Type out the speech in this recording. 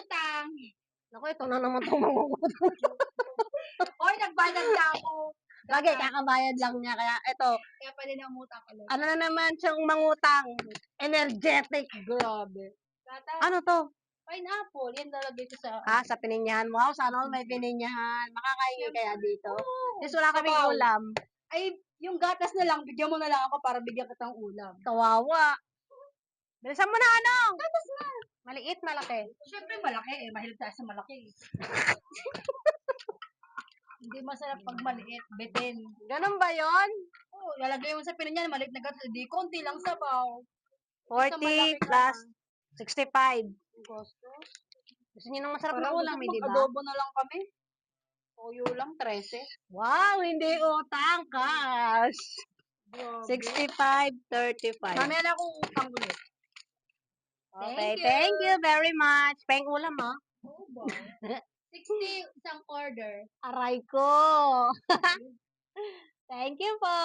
mangungutang. Naku, ito na naman itong mangungutang. Oy, nagbayad na ako. Lagi, kakabayad lang niya. Kaya ito, Kaya pwede na umutang ulit. ano na naman siyang mangutang? Energetic. Grabe. Gata, Ano to? pineapple. Yan lalagay ko sa... Sa pininyahan mo. Wow, sana all may pininyahan. Makakain kaya dito. Oo. Yes, wala kaming Sabaw. ulam. Ay, yung gatas na lang, bigyan mo na lang ako para bigyan kitang ulam. Kawawa. Bilisan mo na, ano? Gatas na. Maliit, malaki. Siyempre malaki eh. Mahilig tayo sa malaki eh. Hindi masarap pag maliit. Bitin. Ganun ba yon? Oo, lalagay mo sa pininyan, maliit na gatas. Hindi, konti lang sabaw. 40 plus 65. Gusto. Gusto niyo ng masarap na Parang ulam, gusto eh, di ba? mag-adobo na lang kami. Toyo lang, 13. Wow, hindi utang, cash. Grabe. 65-35. Mamaya na akong utang ulit. Okay, thank you very much. Peng ulam, ha? Oo ba? 60 isang order. Aray ko. Thank you po.